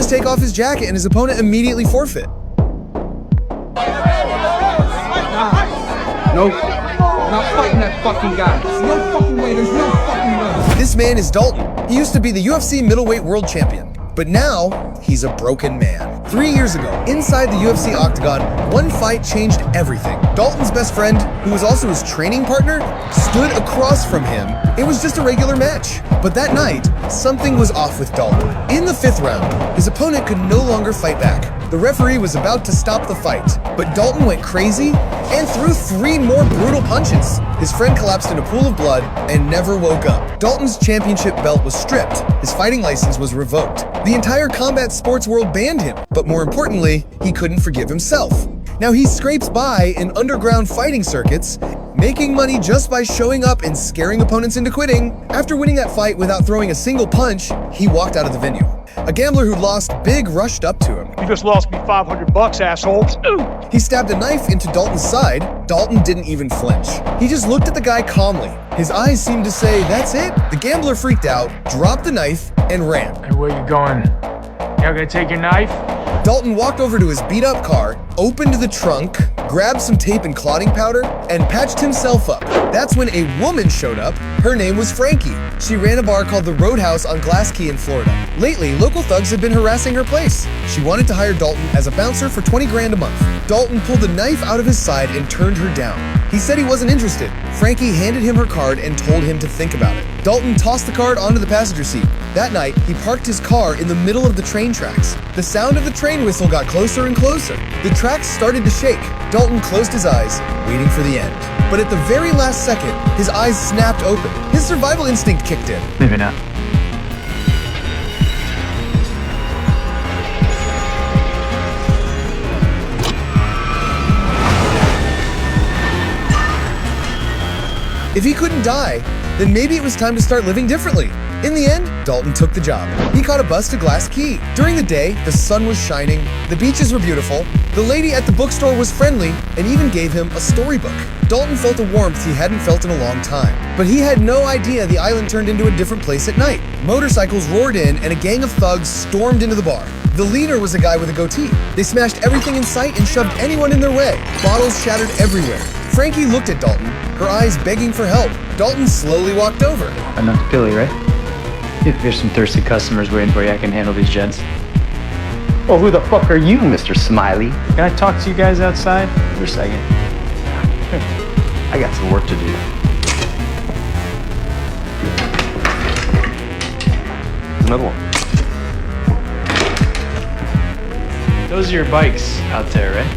just take off his jacket and his opponent immediately forfeit. Nope. I'm not fighting that fucking guy. There's no fucking way. There's no fucking way. This man is Dalton. He used to be the UFC middleweight world champion, but now he's a broken man. 3 years ago, inside the UFC octagon, one fight changed everything. Dalton's best friend, who was also his training partner, stood across from him. It was just a regular match. But that night, something was off with Dalton. In the 5th round, his opponent could no longer fight back. The referee was about to stop the fight, but Dalton went crazy and threw 3 more brutal punches. His friend collapsed in a pool of blood and never woke up. Dalton's championship belt was stripped. His fighting license was revoked. The entire combat sports world banned him, but more importantly, he couldn't forgive himself. Now he scrapes by in underground fighting circuits, making money just by showing up and scaring opponents into quitting. After winning that fight without throwing a single punch, he walked out of the venue. A gambler who lost big rushed up to him. You just lost me $500, asshole. He stabbed a knife into Dalton's side. Dalton didn't even flinch. He just looked at the guy calmly. His eyes seemed to say, "That's it." The gambler freaked out, dropped the knife, and ran. Hey, where you going? Y'all gonna take your knife? Dalton walked over to his beat-up car, opened the trunk, grabbed some tape and clotting powder, and patched himself up. That's when a woman showed up. Her name was Frankie. She ran a bar called the Roadhouse on Glass Key in Florida. Lately, local thugs had been harassing her place. She wanted to hire Dalton as a bouncer for 20 grand a month. Dalton pulled the knife out of his side and turned her down. He said he wasn't interested. Frankie handed him her card and told him to think about it. Dalton tossed the card onto the passenger seat. That night, he parked his car in the middle of the train tracks. The sound of the train whistle got closer and closer. The tracks started to shake. Dalton closed his eyes, waiting for the end. But at the very last second, his eyes snapped open. His survival instinct kicked in. Maybe not. If he couldn't die, then maybe it was time to start living differently. In the end, Dalton took the job. He caught a bus to Glass Key. During the day, the sun was shining, the beaches were beautiful, the lady at the bookstore was friendly, and even gave him a storybook. Dalton felt a warmth he hadn't felt in a long time. But he had no idea the island turned into a different place at night. Motorcycles roared in, and a gang of thugs stormed into the bar. The leader was a guy with a goatee. They smashed everything in sight and shoved anyone in their way. Bottles shattered everywhere. Frankie looked at Dalton, her eyes begging for help. Dalton slowly walked over. Enough to Billy, right? If there's some thirsty customers waiting for you, I can handle these gents. Well, who the fuck are you, Mr. Smiley? Can I talk to you guys outside for a second? I got some work to do. Another one. Those are your bikes out there, right?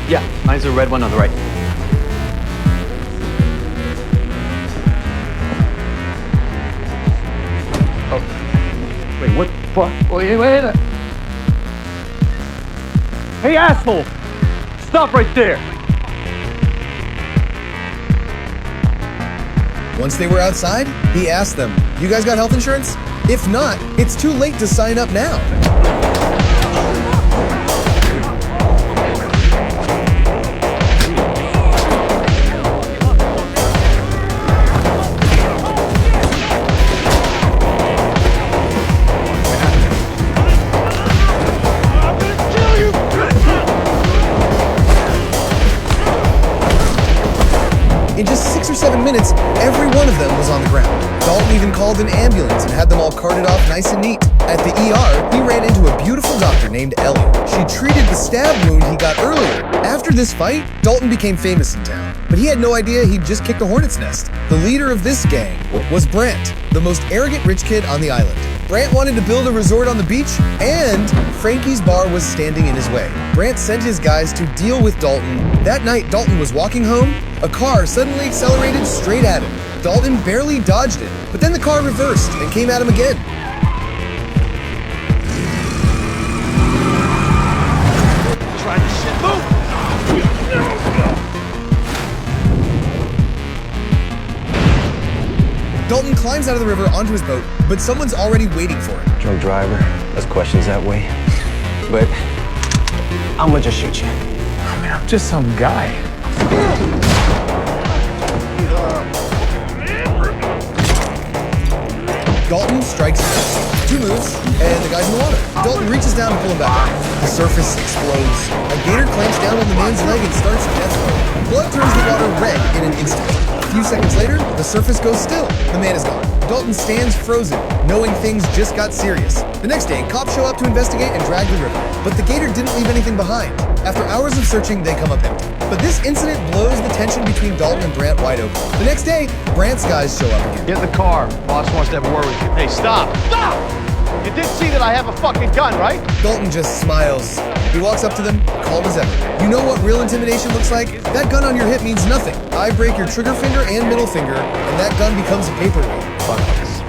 Yeah, mine's a red one on the right. Oh, wait, what the fuck? Wait. Hey, asshole! Stop right there! Once they were outside, he asked them, "You guys got health insurance? If not, it's too late to sign up now." In just 6 or 7 minutes, every one of them was on the ground. Dalton even called an ambulance and had them all carted off nice and neat. At the ER, he ran into a beautiful doctor named Ellie. She treated the stab wound he got earlier. After this fight, Dalton became famous in town, but he had no idea he'd just kicked a hornet's nest. The leader of this gang was Brant, the most arrogant rich kid on the island. Brant wanted to build a resort on the beach, and Frankie's bar was standing in his way. Brant sent his guys to deal with Dalton. That night, Dalton was walking home. A car suddenly accelerated straight at him. Dalton barely dodged it, but then the car reversed and came at him again. Try this shit, move! Dalton climbs out of the river onto his boat, but someone's already waiting for him. Drunk driver, ask questions that way. But I'm gonna just shoot you. I mean, I'm just some guy. Dalton strikes first. 2 moves, and the guy's in the water. Dalton reaches down to pull him back up. The surface explodes. A gator clamps down on the man's leg and starts a death roll. Blood turns the water red in an instant. A few seconds later, the surface goes still. The man is gone. Dalton stands frozen, knowing things just got serious. The next day, cops show up to investigate and drag the river. But the gator didn't leave anything behind. After hours of searching, they come up empty. But this incident blows the tension between Dalton and Brant wide open. The next day, Brant's guys show up again. Get in the car. Boss wants to have a word with you. Hey, stop! Stop! You did see that I have a fucking gun, right? Dalton just smiles. He walks up to them, calm as ever. You know what real intimidation looks like? That gun on your hip means nothing. I break your trigger finger and middle finger, and that gun becomes a paperweight. Fuck this.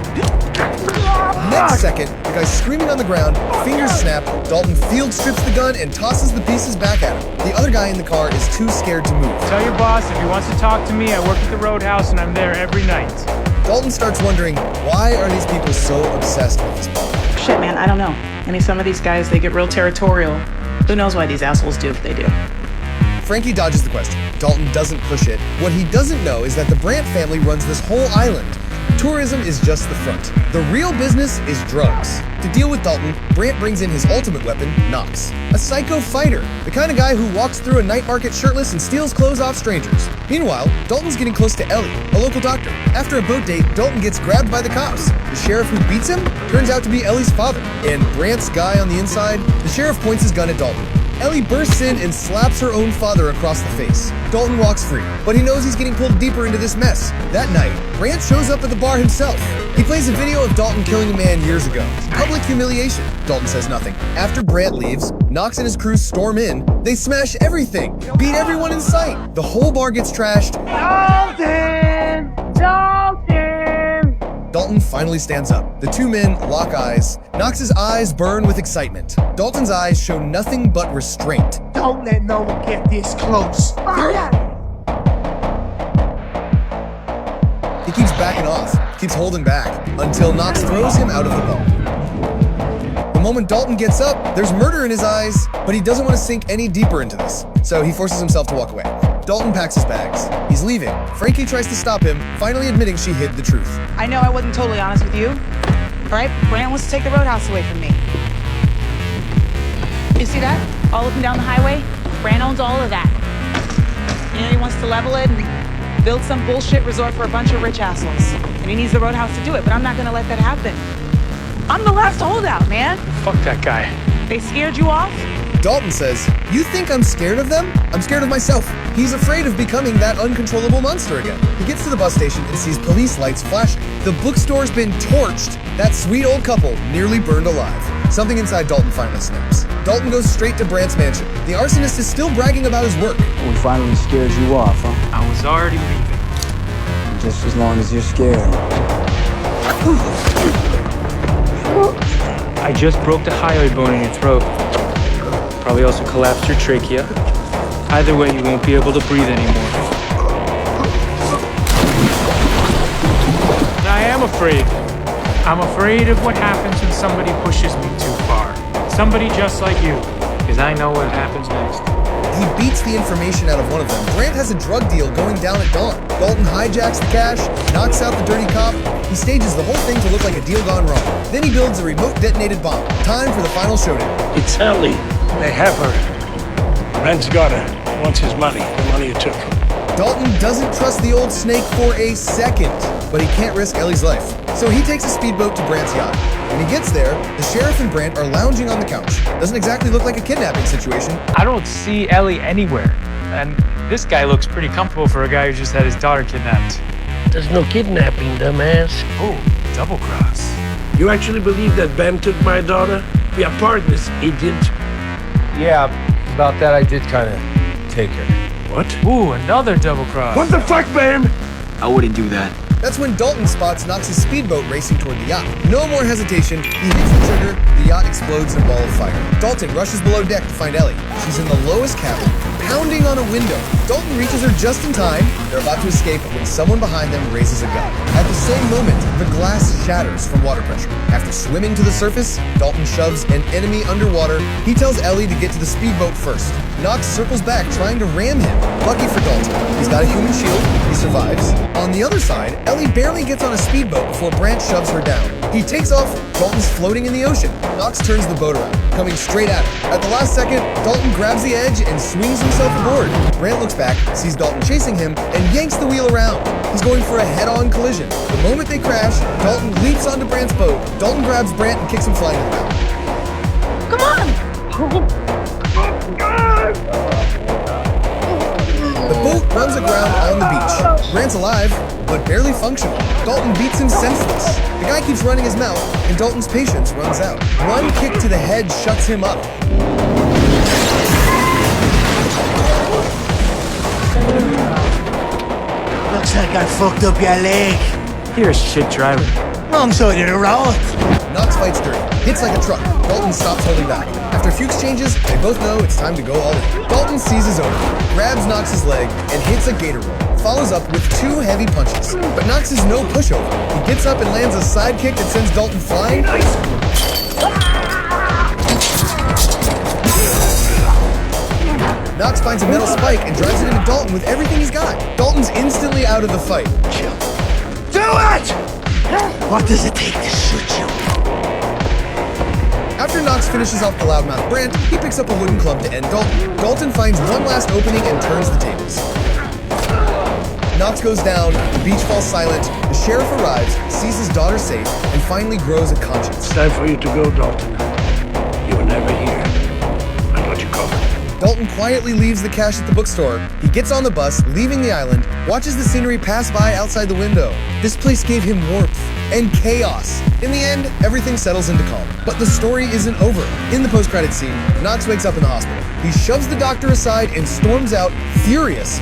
Next second, the guy's screaming on the ground, fingers snap, Dalton field strips the gun and tosses the pieces back at him. The other guy in the car is too scared to move. Tell your boss if he wants to talk to me, I work at the Roadhouse and I'm there every night. Dalton starts wondering, why are these people so obsessed with this ball? Shit, man, I don't know. I mean, some of these guys, they get real territorial. Who knows why these assholes do what they do? Frankie dodges the question. Dalton doesn't push it. What he doesn't know is that the Brant family runs this whole island. Tourism is just the front. The real business is drugs. To deal with Dalton, Brant brings in his ultimate weapon, Knox. A psycho fighter, the kind of guy who walks through a night market shirtless and steals clothes off strangers. Meanwhile, Dalton's getting close to Ellie, a local doctor. After a boat date, Dalton gets grabbed by the cops. The sheriff who beats him turns out to be Ellie's father. And Brant's guy on the inside, the sheriff points his gun at Dalton. Ellie bursts in and slaps her own father across the face. Dalton walks free, but he knows he's getting pulled deeper into this mess. That night, Brant shows up at the bar himself. He plays a video of Dalton killing a man years ago. Public humiliation. Dalton says nothing. After Brant leaves, Knox and his crew storm in. They smash everything, beat everyone in sight. The whole bar gets trashed. Dalton! Dalton! Dalton finally stands up. The 2 men lock eyes. Knox's eyes burn with excitement. Dalton's eyes show nothing but restraint. Don't let no one get this close. He keeps backing off, keeps holding back, until Knox throws him out of the bar. The moment Dalton gets up, there's murder in his eyes, but he doesn't want to sink any deeper into this, so he forces himself to walk away. Dalton packs his bags. He's leaving. Frankie tries to stop him, finally admitting she hid the truth. I know I wasn't totally honest with you. All right, Brant wants to take the Roadhouse away from me. You see that? All up and down the highway? Brant owns all of that. You know, he wants to level it and build some bullshit resort for a bunch of rich assholes. And he needs the Roadhouse to do it, but I'm not gonna let that happen. I'm the last holdout, man. Fuck that guy. They scared you off? Dalton says, "You think I'm scared of them? I'm scared of myself." He's afraid of becoming that uncontrollable monster again. He gets to the bus station and sees police lights flashing. The bookstore's been torched. That sweet old couple nearly burned alive. Something inside Dalton finally snaps. Dalton goes straight to Brant's mansion. The arsonist is still bragging about his work. We finally scared you off, huh? I was already leaving. Just as long as you're scared. I just broke the hyoid bone in your throat. Probably also collapsed your trachea. Either way, you won't be able to breathe anymore. And I am afraid. I'm afraid of what happens when somebody pushes me too far. Somebody just like you, because I know what happens next. He beats the information out of one of them. Brant has a drug deal going down at dawn. Dalton hijacks the cash, knocks out the dirty cop. He stages the whole thing to look like a deal gone wrong. Then he builds a remote detonated bomb. Time for the final showdown. It's Ellie. They have her. Brent's got her. Wants his money. The money you took. Dalton doesn't trust the old snake for a second, but he can't risk Ellie's life. So he takes a speedboat to Brant's yacht. When he gets there, the sheriff and Brant are lounging on the couch. Doesn't exactly look like a kidnapping situation. I don't see Ellie anywhere. And this guy looks pretty comfortable for a guy who just had his daughter kidnapped. There's no kidnapping, dumbass. Oh, double cross. You actually believe that Ben took my daughter? We are partners, idiot. Yeah, about that I did kind of take her. What? Ooh, another double cross. What the fuck, Ben? I wouldn't do that. That's when Dalton spots Knox's speedboat racing toward the yacht. No more hesitation, he hits the trigger, the yacht explodes in a ball of fire. Dalton rushes below deck to find Ellie. She's in the lowest cabin, pounding on a window. Dalton reaches her just in time. They're about to escape when someone behind them raises a gun. At the same moment, the glass shatters from water pressure. After swimming to the surface, Dalton shoves an enemy underwater. He tells Ellie to get to the speedboat first. Knox circles back, trying to ram him. Lucky for Dalton, he's got a human shield. He survives. On the other side, Ellie barely gets on a speedboat before Brandt shoves her down. He takes off. Dalton's floating in the ocean. Knox turns the boat around, coming straight at him. At the last second, Dalton grabs the edge and swings himself aboard. Brandt looks back, sees Dalton chasing him, and yanks the wheel around. He's going for a head-on collision. The moment they crash, Dalton leaps onto Brandt's boat. Dalton grabs Brandt and kicks him flying to the ground. Come on! The boat runs aground on the beach. Brandt's alive, but barely functional. Dalton beats him senseless. The guy keeps running his mouth, and Dalton's patience runs out. One kick to the head shuts him up. Looks like I fucked up your leg. You're a shit driver. Wrong side of the road. Knox fights dirty, hits like a truck. Dalton stops holding back. After a few exchanges, they both know it's time to go all in. Dalton seizes over, grabs Knox's leg, and hits a gator roll. Follows up with 2 heavy punches. But Knox is no pushover. He gets up and lands a side kick that sends Dalton flying. Knox finds a metal spike and drives it into Dalton with everything he's got. Dalton's instantly out of the fight. Chill. Do it! What does it take to shoot you? After Knox finishes off the loudmouth Brandt, he picks up a wooden club to end Dalton. Dalton finds one last opening and turns the tables. Knox goes down, the beach falls silent, the sheriff arrives, sees his daughter safe, and finally grows a conscience. It's time for you to go, Dalton. You were never here. I got you covered. Dalton quietly leaves the cash at the bookstore. He gets on the bus, leaving the island, watches the scenery pass by outside the window. This place gave him warmth and chaos. In the end, everything settles into calm. But the story isn't over. In the post-credits scene, Knox wakes up in the hospital. He shoves the doctor aside and storms out, furious,